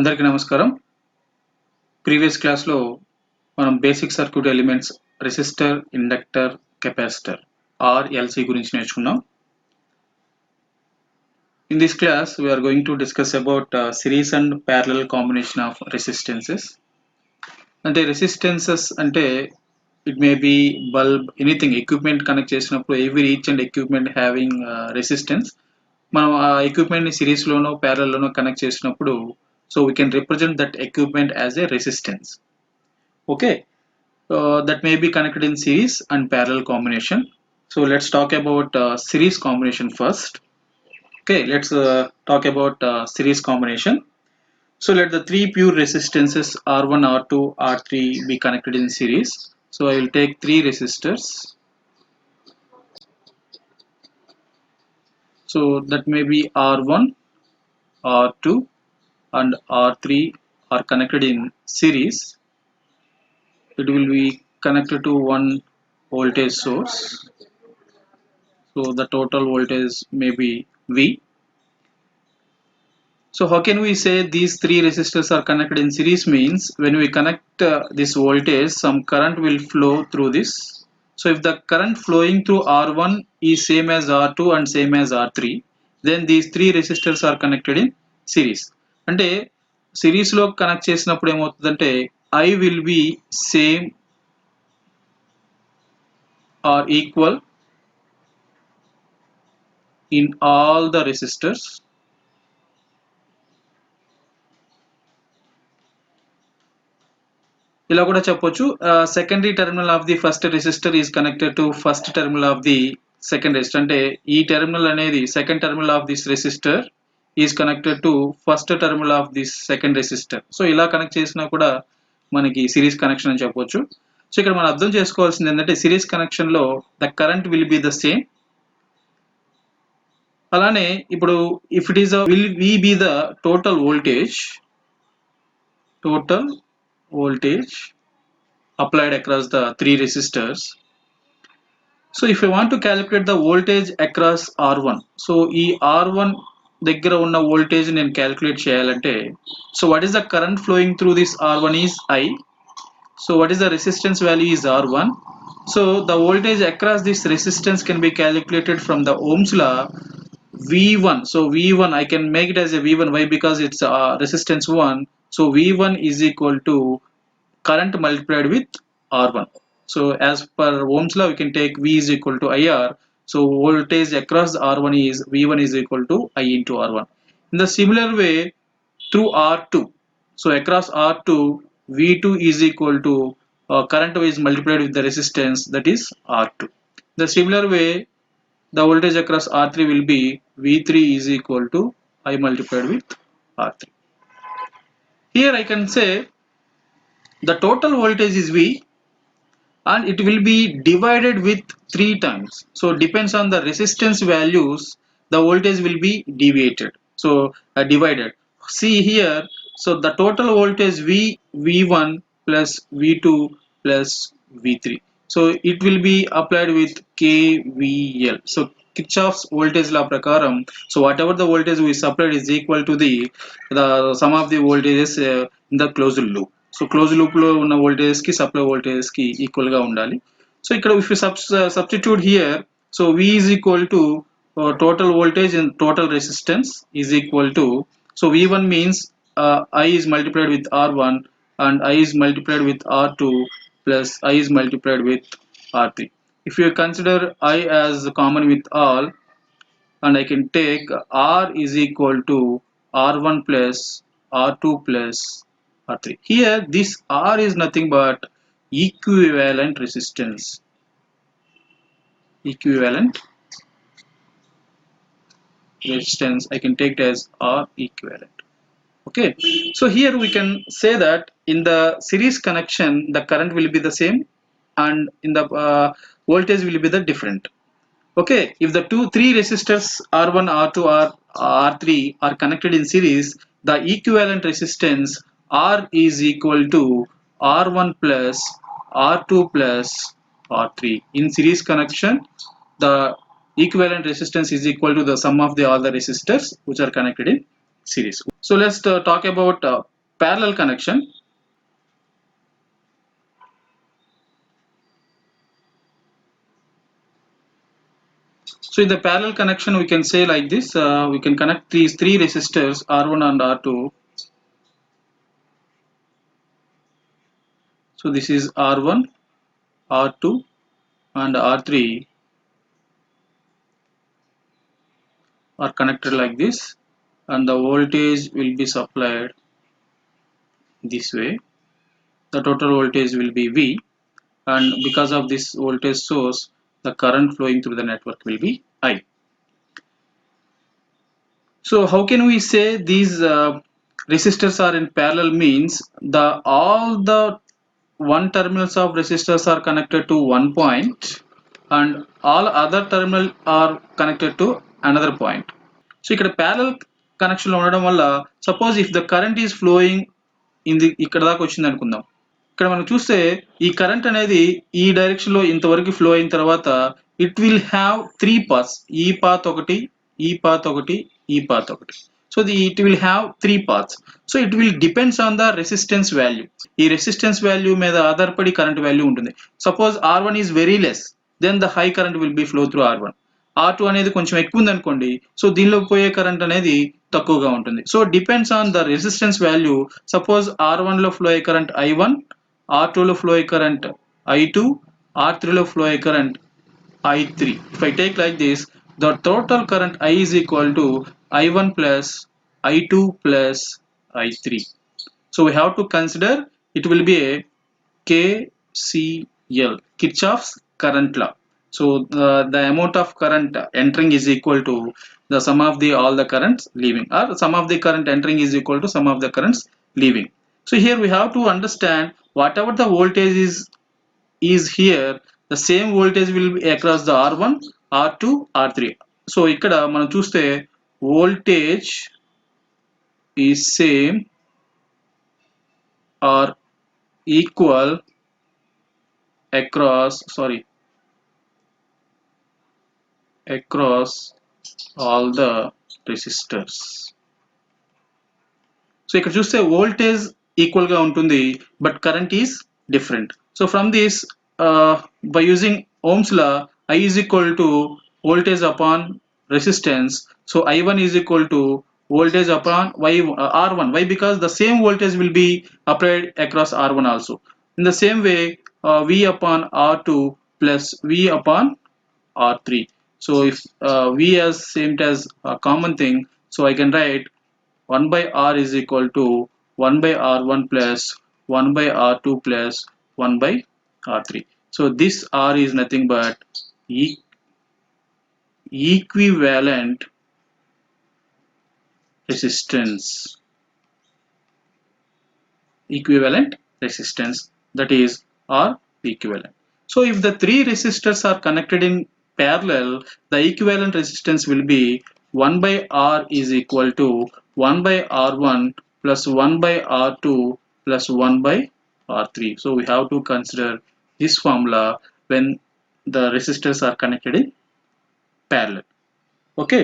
అందరికీ నమస్కారం. ప్రీవియస్ క్లాస్లో మనం basic circuit elements resistor, inductor, capacitor R LC గురించి నేర్చుకున్నాం. In this class we are going to discuss about series and parallel combination of resistances. అంటే resistances అంటే it may be bulb, anything equipment connect చేసినప్పుడు each and equipment having resistance. మనం ఆ equipment ని series లోనో parallel లోనో connect చేసినప్పుడు so we can represent that equipment as a resistance. Okay, that may be connected in series and parallel combination. So let's talk about series combination first. Okay, let's talk about series combination. So let the three pure resistances R1, R2, R3 be connected in series. So I will take three resistors. So that may be R1, R2 and R3 are connected in series. It will be connected to one voltage source. So the total voltage may be V. So how can we say these three resistors are connected in series? Means when we connect this voltage, some current will flow through this. So if the current flowing through R1 is same as R2 and same as R3, then these three resistors are connected in series. అంటే series లో connect చేసినప్పుడు ఏమవుతుందంటే I will be same or equal in all the resistors. ఇలా కూడా చెప్పొచ్చు secondary terminal of the first resistor is connected to first terminal of the second resistor. అంటే ఈ terminal అనేది second terminal of this resistor is connected to first terminal of this second resistor. So ఇలా connect చేసినా కూడా మనకి series connection అని చెప్పొచ్చు. So ఇక్కడ మనం అర్థం చేసుకోవాల్సింది ఏంటంటే సిరీస్ కనెక్షన్ లో the current will be the same. అలానే ఇప్పుడు if it is will we be the total voltage applied across the three resistors. So if I want to calculate the voltage across R1, so ఈ R1 దగ్గర ఉన్న voltage నేను calculate చేయాలంటే, so what is the current flowing through this R1 is I. So what is the resistance value is R1. So the voltage across this resistance can be calculated from the Ohm's law V1. So V1 I can make it as a V1. Why? Because it's resistance 1. So V1 is equal to current multiplied with R1. So as per Ohm's law we can take V is equal to IR. So voltage across R1 is V1 is equal to I into R1. In the similar way through R2. So across R2 V2 is equal to current is multiplied with the resistance, that is R2. The similar way the voltage across R3 will be V3 is equal to I multiplied with R3. Here I can say the total voltage is V and it will be divided with 3 times. So depends on the resistance values, the voltage will be deviated. So divided. See here, so the total voltage V1 plus V2 plus V3. So it will be applied with KVL. So Kirchhoff's voltage law prakaram, so whatever the voltage we supplied is equal to the sum of the voltages in the closed loop. So closed loop లో ఉన్న voltages కి supply voltages కి equal గా ఉండాలి. So ఇక్కడ if you substitute here, so V is equal to total voltage and total resistance is equal to, so V1 means I is multiplied with R1 and I is multiplied with R2 plus I is multiplied with R3. If you consider I as common with all, and I can take R is equal to R1 plus R2 plus R3. Here this R is nothing but equivalent resistance. I can take it as R equivalent. Okay, so here we can say that in the series connection the current will be the same and in the voltage will be the different. Okay, if the three resistors R1, R2 or R3 are connected in series, the equivalent resistance R is equal to R1 plus R2 plus R3. In series connection the equivalent resistance is equal to the sum of all the resistors which are connected in series. So let's talk about parallel connection. So in the parallel connection, we can say like this, we can connect these three resistors R1 and R2. So this is R1, R2 and R3 are connected like this, and the voltage will be supplied this way. The total voltage will be V, and because of this voltage source, the current flowing through the network will be I. So how can we say these resistors are in parallel? Means the all the one terminals of resistors are connected to one point and all other terminal are connected to another point. So ఇక్కడ parallel connection లో ఉండడం వల్ల suppose if the current is flowing in the ఇక్కడ దాకా వచ్చింది అనుకుందాం. ఇక్కడ మనం చూస్తే ఈ కరెంట్ అనేది ఈ డైరెక్షన్ లో ఇంతవరకు ఫ్లో అయిన తర్వాత it will have three paths, ఈ పాత్ ఒకటి, ఈ పాత్ ఒకటి, ఈ పాత్ ఒకటి. So it will have three paths. So it will depends on the resistance value. ఈ రెసిస్టెన్స్ వాల్యూ మీద ఆధారపడి కరెంట్ వాల్యూ ఉంటుంది. Suppose R1 is very less, then the high current will be flow through R1. R2 అనేది కొంచెం ఎక్కువ ఉంది అనుకోండి, so దీనిలో పోయే కరెంట్ అనేది తక్కువగా ఉంటుంది. So depends on the resistance value. Suppose R1 లో ఫ్లో అయ్యే కరెంట్ I1, R2 లో ఫ్లో అయ్యే కరెంట్ I2, R3 లో ఫ్లో అయ్యే current I3. If I take like this, the total current I is equal to I1 plus I2 plus I3. So we have to consider it will be a KCL, Kirchhoff's current law. So the amount of current entering is equal to the sum of the all the currents leaving, or sum of the current entering is equal to sum of the currents leaving. So here we have to understand whatever the voltage is here, the same voltage will be across the R1, R2, R3. So ఇక్కడ మనం చూస్తే voltage is same or equal across all the resistors. So ఇక్కడ చూస్తే voltage equal గా ఉంటుంది, but current is different. So from this by using Ohm's law, I is equal to voltage upon resistance. So I1 is equal to voltage upon R1. Why? Because the same voltage will be applied across R1 also. In the same way, V upon R2 plus V upon R3. So if V as same as a common thing, so I can write 1 by R is equal to 1 by R1 plus 1 by R2 plus 1 by R3. So this R is nothing but equivalent resistance. That is R equivalent. So if the three resistors are connected in parallel, the equivalent resistance will be 1 by R is equal to 1 by R1 plus 1 by R2 plus 1 by R3. So we have to consider this formula when the resistors are connected in parallel. Okay.